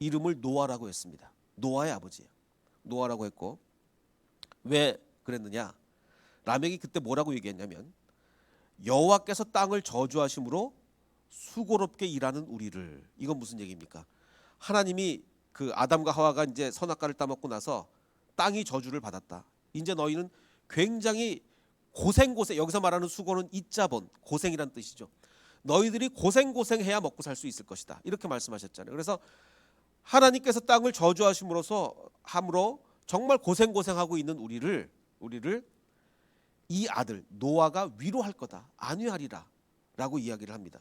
이름을 노아라고 했습니다. 노아의 아버지예요. 노아라고 했고, 왜 그랬느냐? 라멕이 그때 뭐라고 얘기했냐면 여호와께서 땅을 저주하심으로 수고롭게 일하는 우리를. 이건 무슨 얘기입니까? 하나님이 그 아담과 하와가 이제 선악과를 따먹고 나서 땅이 저주를 받았다. 이제 너희는 굉장히 고생, 여기서 말하는 수고는 이자본, 고생이란 뜻이죠. 너희들이 고생해야 먹고 살 수 있을 것이다. 이렇게 말씀하셨잖아요. 그래서 하나님께서 땅을 저주하심으로 정말 고생하고 있는 우리를 이 아들 노아가 위로할 거다, 안위하리라 라고 이야기를 합니다.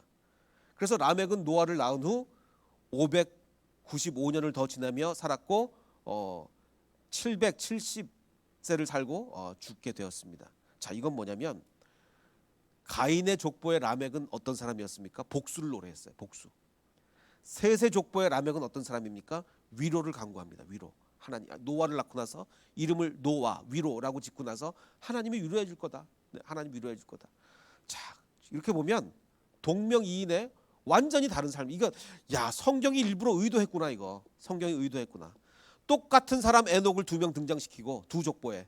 그래서 라멕은 노아를 낳은 후 595년을 더 지나며 살았고 770세를 살고 죽게 되었습니다. 자, 이건 뭐냐면 가인의 족보의 라멕은 어떤 사람이었습니까? 복수를 노래했어요. 복수. 셋의 족보의 라멕은 어떤 사람입니까? 위로를 강구합니다. 위로. 하나님, 노아를 낳고 나서 이름을 노아, 위로라고 짓고 나서 하나님이 위로해 줄 거다. 네, 하나님 위로해 줄 거다. 자, 이렇게 보면 동명이인의 완전히 다른 삶. 이거 성경이 일부러 의도했구나. 이거 성경이 의도했구나. 똑같은 사람 에녹을 2명 등장시키고 두 족보에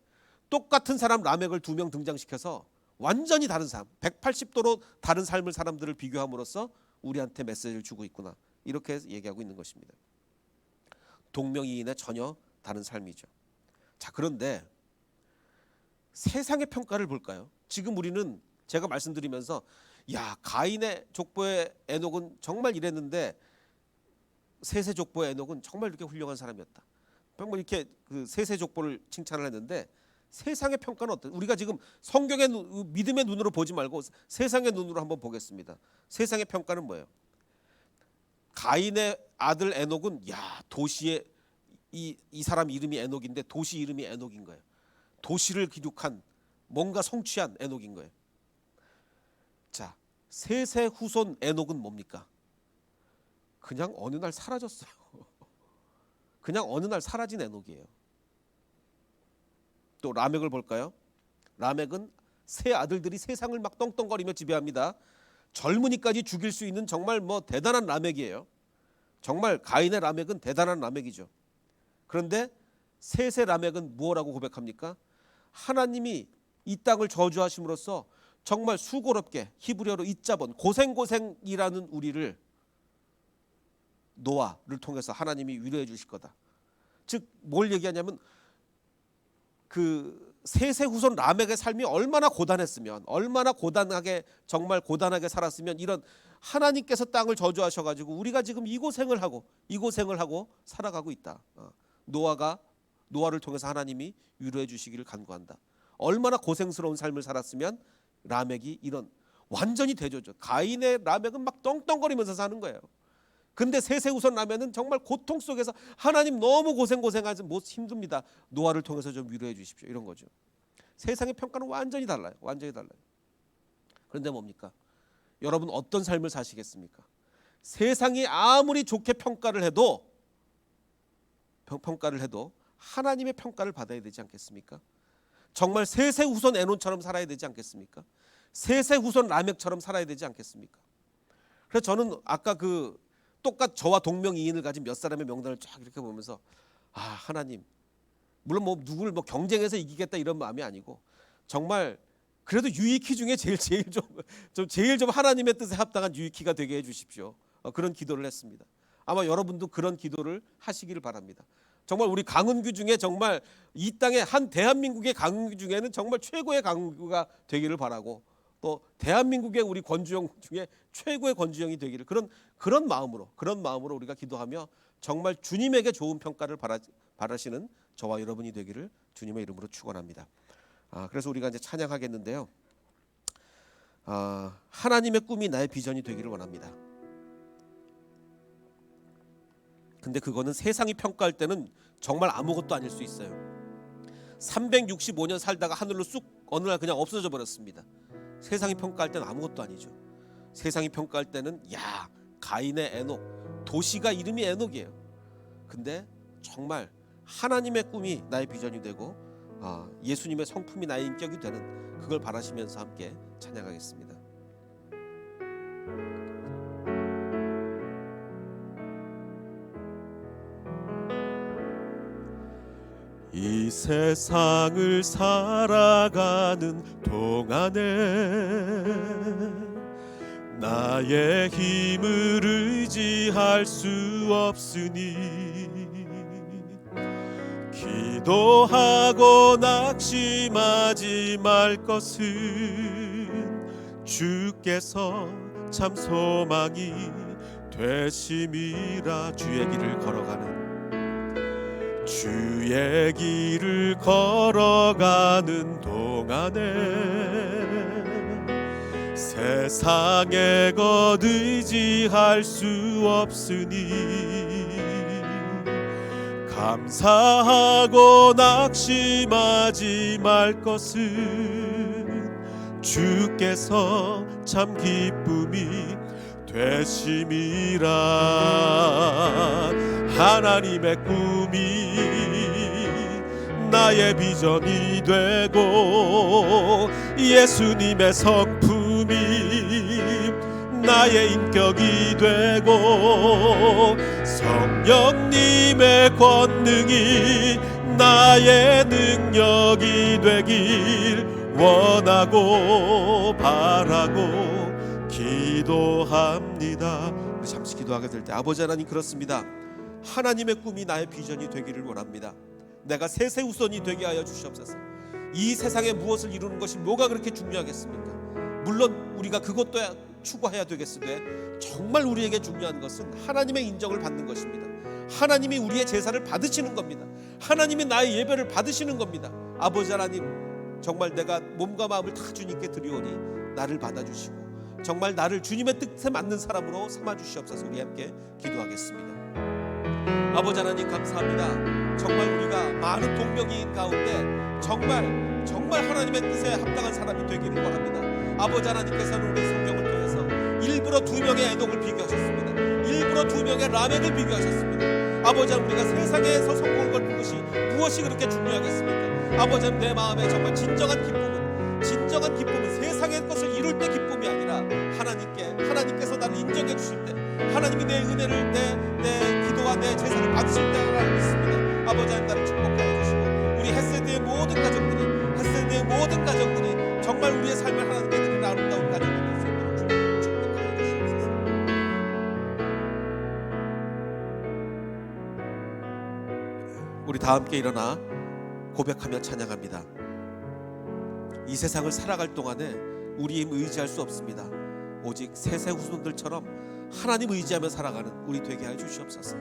똑같은 사람 라멕을 2명 등장시켜서 완전히 다른 삶, 180도로 다른 삶을 사람들을 비교함으로써 우리한테 메시지를 주고 있구나. 이렇게 얘기하고 있는 것입니다. 동명이인의 전혀 다른 삶이죠. 자, 그런데 세상의 평가를 볼까요? 지금 우리는 제가 말씀드리면서 야, 가인의 족보의 에녹은 정말 이랬는데 셋의 족보의 에녹은 정말 이렇게 훌륭한 사람이었다. 뭐 이렇게 그 셋의 족보를 칭찬을 했는데 세상의 평가는 어때? 우리가 지금 성경의 믿음의 눈으로 보지 말고 세상의 눈으로 한번 보겠습니다. 세상의 평가는 뭐예요? 가인의 아들 에녹은 야, 도시의 이 사람 이름이 에녹인데 도시 이름이 에녹인 거예요. 도시를 기록한 뭔가 성취한 에녹인 거예요. 자, 셋의 후손 에녹은 뭡니까? 그냥 어느 날 사라졌어요. 그냥 어느 날 사라진 에녹이에요. 또 라멕을 볼까요? 라멕은 세 아들들이 세상을 막 떵떵거리며 지배합니다. 젊은이까지 죽일 수 있는 정말 뭐 대단한 라멕이에요. 정말 가인의 라멕은 대단한 라멕이죠. 그런데 셋의 라멕은 무엇라고 고백합니까? 하나님이 이 땅을 저주하심으로써 정말 수고롭게 히브리어로 잇잡은 고생이라는 우리를 노아를 통해서 하나님이 위로해 주실 거다. 즉 뭘 얘기하냐면 그 셋의 후손 라멕의 삶이 얼마나 고단했으면, 얼마나 고단하게, 정말 고단하게 살았으면 이런 하나님께서 땅을 저주하셔가지고 우리가 지금 이 고생을 하고 살아가고 있다. 노아를 통해서 하나님이 위로해 주시기를 간구한다. 얼마나 고생스러운 삶을 살았으면 라멕이 이런 완전히 대조죠. 가인의 라멕은 막 떵떵거리면서 사는 거예요. 근데 셋의 후손 라멕은 정말 고통 속에서 하나님 너무 고생하지 못 힘듭니다. 노아를 통해서 좀 위로해 주십시오. 이런 거죠. 세상의 평가는 완전히 달라요. 완전히 달라요. 그런데 뭡니까? 여러분 어떤 삶을 사시겠습니까? 세상이 아무리 좋게 평가를 해도 하나님의 평가를 받아야 되지 않겠습니까? 정말 셋의 후손 에녹처럼 살아야 되지 않겠습니까? 셋의 후손 라멕처럼 살아야 되지 않겠습니까? 그래서 저는 아까 그 똑같 저와 동명이인을 가진 몇 사람의 명단을 쫙 이렇게 보면서 아, 하나님, 물론 뭐 누구를 뭐 경쟁해서 이기겠다 이런 마음이 아니고 정말 그래도 유익희 중에 제일 좀 하나님의 뜻에 합당한 유익희가 되게 해주십시오. 그런 기도를 했습니다. 아마 여러분도 그런 기도를 하시기를 바랍니다. 정말 우리 강은규 중에 정말 이 땅의 한 대한민국의 강은규 중에는 정말 최고의 강은규가 되기를 바라고 또 대한민국의 우리 권주영 중에 최고의 권주영이 되기를 그런 마음으로 우리가 기도하며 정말 주님에게 좋은 평가를 바라시는 저와 여러분이 되기를 주님의 이름으로 축원합니다. 그래서 우리가 이제 찬양하겠는데요. 하나님의 꿈이 나의 비전이 되기를 원합니다. 근데 그거는 세상이 평가할 때는 정말 아무것도 아닐 수 있어요. 365년 살다가 하늘로 쑥 어느 날 그냥 없어져 버렸습니다. 세상이 평가할 때는 아무것도 아니죠. 세상이 평가할 때는 야, 가인의 에녹, 도시가 이름이 에녹이에요. 근데 정말 하나님의 꿈이 나의 비전이 되고 예수님의 성품이 나의 인격이 되는 그걸 바라시면서 함께 찬양하겠습니다. 이 세상을 살아가는 동안에 나의 힘을 의지할 수 없으니 기도하고 낙심하지 말 것은 주께서 참 소망이 되심이라. 주의 길을 걸어가는 동안에 세상의 것 의지할 수 없으니 감사하고 낙심하지 말 것은 주께서 참 기쁨이 되심이라. 하나님의 꿈이 나의 비전이 되고 예수님의 성품이 나의 인격이 되고 성령님의 권능이 나의 능력이 되길 원하고 바라고 기도합니다. 우리 잠시 기도하게 될 때 아버지 하나님 그렇습니다. 하나님의 꿈이 나의 비전이 되기를 원합니다. 내가 셋의 후손이 되게 하여 주시옵소서. 이 세상에 무엇을 이루는 것이 뭐가 그렇게 중요하겠습니까? 물론 우리가 그것도 추구해야 되겠으되 정말 우리에게 중요한 것은 하나님의 인정을 받는 것입니다. 하나님이 우리의 제사를 받으시는 겁니다. 하나님이 나의 예배를 받으시는 겁니다. 아버지 하나님, 정말 내가 몸과 마음을 다 주님께 드리오니 나를 받아주시고 정말 나를 주님의 뜻에 맞는 사람으로 삼아주시옵소서. 우리 함께 기도하겠습니다. 아버지 하나님 감사합니다. 정말 우리가 많은 동명이인 가운데 정말 하나님의 뜻에 합당한 사람이 되기를 원합니다. 아버지 하나님께서는 우리 성경을 통해서 일부러 2명의 에녹을 비교하셨습니다. 일부러 2명의 라멕을 비교하셨습니다. 아버지 하나님, 우리가 세상에서 성공을 거둔 것이 무엇이 그렇게 중요하겠습니까? 아버지 하나님, 내 마음에 정말 진정한 기쁨은 세상의 것을 이룰 때 기쁨이 아니라 하나님께서 나를 인정해 주실 때, 하나님이 내 은혜를 내 기도와 내 제사를 받으실 때라고 믿습니다. 아버지 하나님, 나를 축복하여 주시고 우리 햇세드의 모든 가정들이 정말 우리의 삶을 하나님께 드리는 아름다운 가정이 될 수 있도록 축복하여 주시옵소서. 우리 다 함께 일어나 고백하며 찬양합니다. 이 세상을 살아갈 동안에 우리 힘 의지할 수 없습니다. 오직 세세 후손들처럼 하나님 의지하며 살아가는 우리 되게 해 주시옵소서.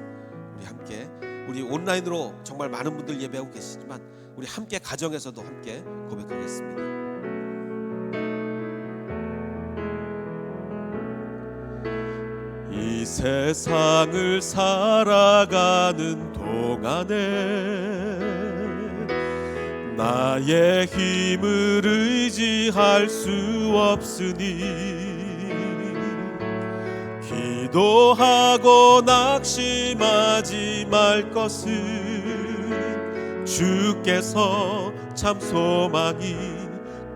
우리 함께, 우리 온라인으로 정말 많은 분들 예배하고 계시지만 우리 함께 가정에서도 함께 고백하겠습니다. 이 세상을 살아가는 동안에 나의 힘을 의지할 수 없으니 기도하고 낙심하지 말 것은 주께서 참 소망이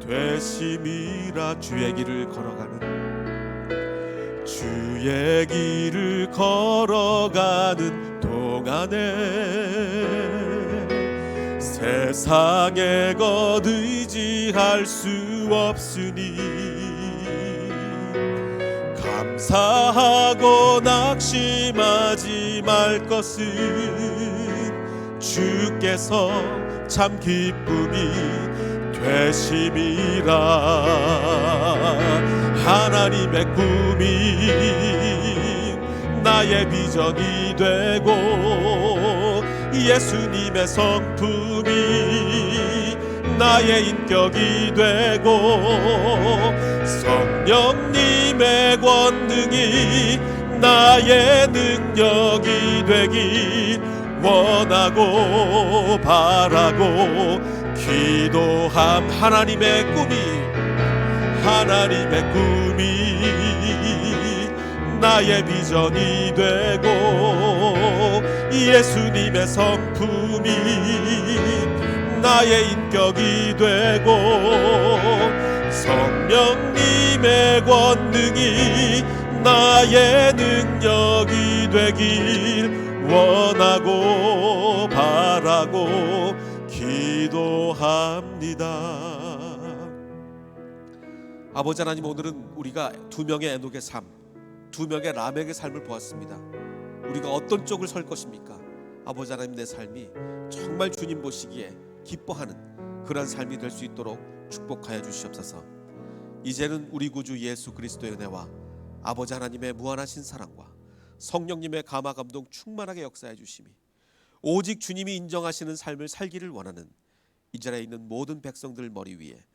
되심이라. 주의 길을 걸어가는 동안에 세상의 것 의지할 수 없으니 감사하고 낙심하지 말 것은 주께서 참 기쁨이 되심이라. 하나님의 꿈이 나의 비전이 되고 예수님의 성품이 나의 인격이 되고 성령님의 권능이 나의 능력이 되길 원하고 바라고 기도함. 하나님의 꿈이 나의 비전이 되고 예수님의 성품이 나의 인격이 되고 성령님의 권능이 나의 능력이 되길 원하고 바라고 기도합니다. 아버지 하나님, 오늘은 우리가 2명의 에녹의 삶, 2명의 라멕의 삶을 보았습니다. 우리가 어떤 쪽을 설 것입니까? 아버지 하나님, 내 삶이 정말 주님 보시기에 기뻐하는 그런 삶이 될 수 있도록 축복하여 주시옵소서. 이제는 우리 구주 예수 그리스도의 은혜와 아버지 하나님의 무한하신 사랑과 성령님의 감화 감동 충만하게 역사해 주심이 오직 주님이 인정하시는 삶을 살기를 원하는 이 자리에 있는 모든 백성들 머리 위에,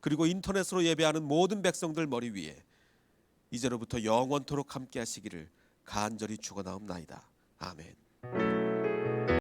그리고 인터넷으로 예배하는 모든 백성들 머리 위에 이제로부터 영원토록 함께 하시기를 간절히 축원하옵나이다. 아멘.